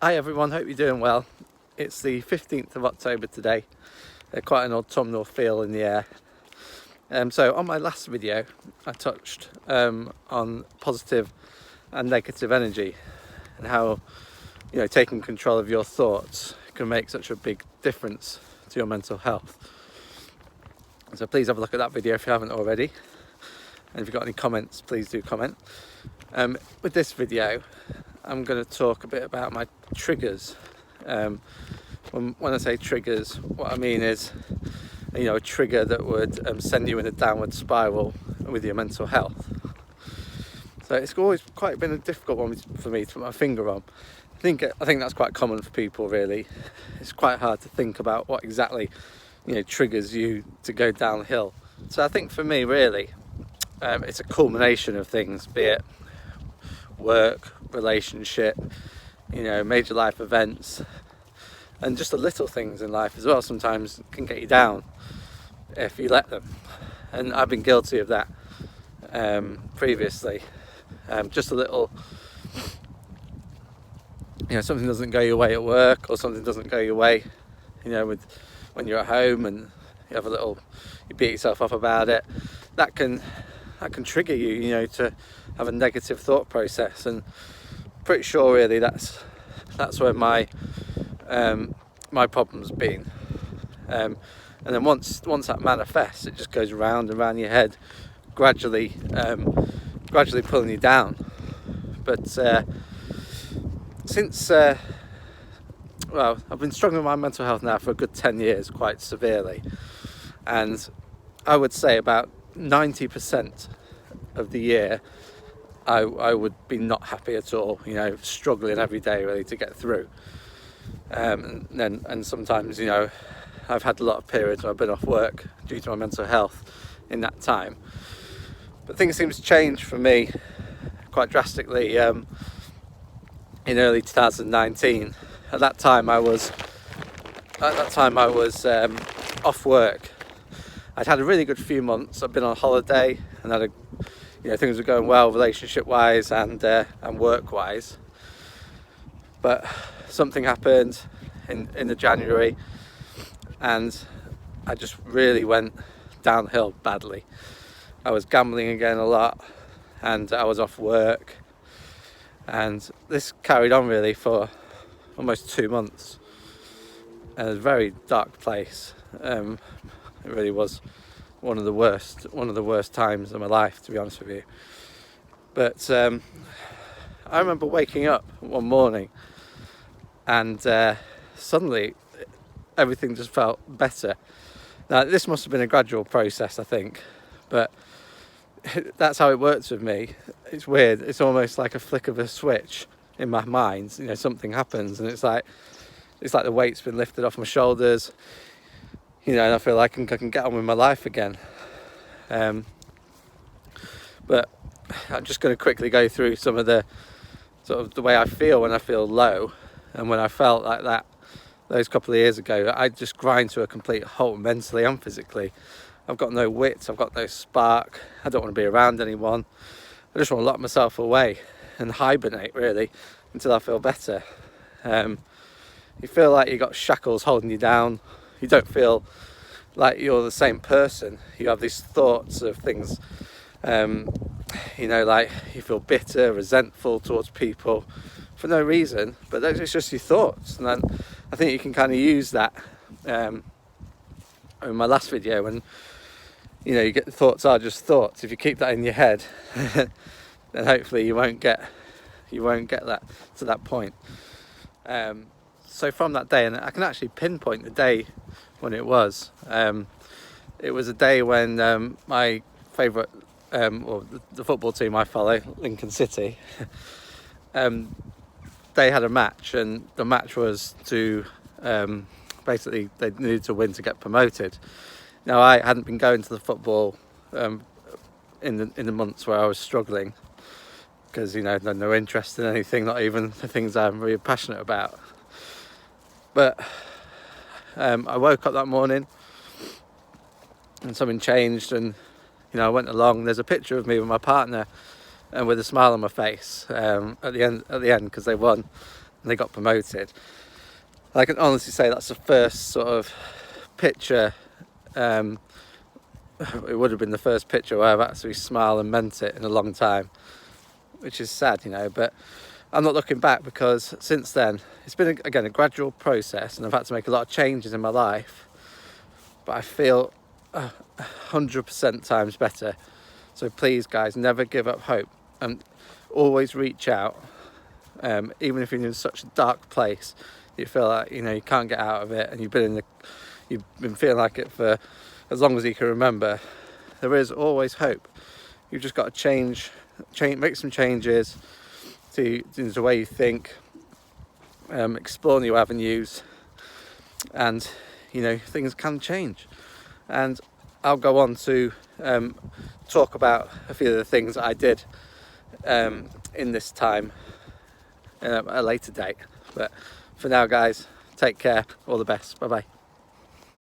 Hi everyone, hope you're doing well. It's the 15th of October today. Quite an autumnal feel in the air. So on my last video I touched on positive and negative energy and how taking control of your thoughts can make such a big difference to your mental health. So please have a look at that video if you haven't already, and if you've got any comments, please do comment. With this video I'm going to talk a bit about my triggers. When I say triggers, what I mean is a trigger that would send you in a downward spiral with your mental health. So it's always quite been a difficult one for me to put my finger on. I think that's quite common for people, really. It's quite hard to think about what exactly triggers you to go downhill. So I think for me, really, it's a culmination of things, be it work, relationship, major life events, and just the little things in life as well sometimes can get you down if you let them. And I've been guilty of that previously. Just a little, something doesn't go your way at work, or something doesn't go your way, when you're at home and you beat yourself up about it. That can trigger you, to have a negative thought process. And pretty sure really that's where my problem's been. And then once that manifests, it just goes round and round your head, gradually pulling you down. But since I've been struggling with my mental health now for a good 10 years, quite severely, and I would say about 90% of the year I would be not happy at all, struggling every day really to get through. And sometimes, I've had a lot of periods where I've been off work due to my mental health in that time. But things seem to change for me quite drastically in early 2019. At that time I was off work. I'd had a really good few months. I'd been on holiday and things were going well relationship wise and work wise. But something happened in the January and I just really went downhill badly. I was gambling again a lot and I was off work, and this carried on really for almost 2 months. And it was a very dark place. It really was one of the worst times of my life, to be honest with you. But I remember waking up one morning and suddenly everything just felt better. Now this must have been a gradual process, I think, but that's how it works with me. It's weird. It's almost like a flick of a switch in my mind. Something happens and it's like the weight's been lifted off my shoulders, and I feel like I can get on with my life again. But I'm just going to quickly go through some of the sort of the way I feel when I feel low, and when I felt like that those couple of years ago. I just grind to a complete halt mentally and physically. I've got no wit, I've got no spark, I don't want to be around anyone. I just want to lock myself away and hibernate really until I feel better. You feel like you've got shackles holding you down. You don't feel like you're the same person. You have these thoughts of things, like you feel bitter, resentful towards people for no reason, but it's just your thoughts. And then I think you can kind of use that in my last video when you get the thoughts are just thoughts. If you keep that in your head then hopefully you won't get that to that point. So from that day, and I can actually pinpoint the day when it was a day when my favourite the football team I follow, Lincoln City, they had a match, and the match was to basically they needed to win to get promoted. Now I hadn't been going to the football in the months where I was struggling, because I had no interest in anything, not even the things I'm really passionate about. But I woke up that morning and something changed, and I went along. There's a picture of me with my partner and with a smile on my face at the end because they won and they got promoted. I can honestly say that's the first sort of picture, it would have been the first picture where I've actually smiled and meant it in a long time, which is sad, you know, but I'm not looking back, because since then it's been again a gradual process, and I've had to make a lot of changes in my life, but I feel 100% times better. So please guys, never give up hope, and always reach out, even if you're in such a dark place, you feel like, you know, you can't get out of it, and you've been feeling like it for as long as you can remember. There is always hope. You've just got to change, make some changes to the way you think, explore new avenues, and you know, things can change. And I'll go on to talk about a few of the things that I did in this time at a later date. But for now guys, take care, all the best, bye bye.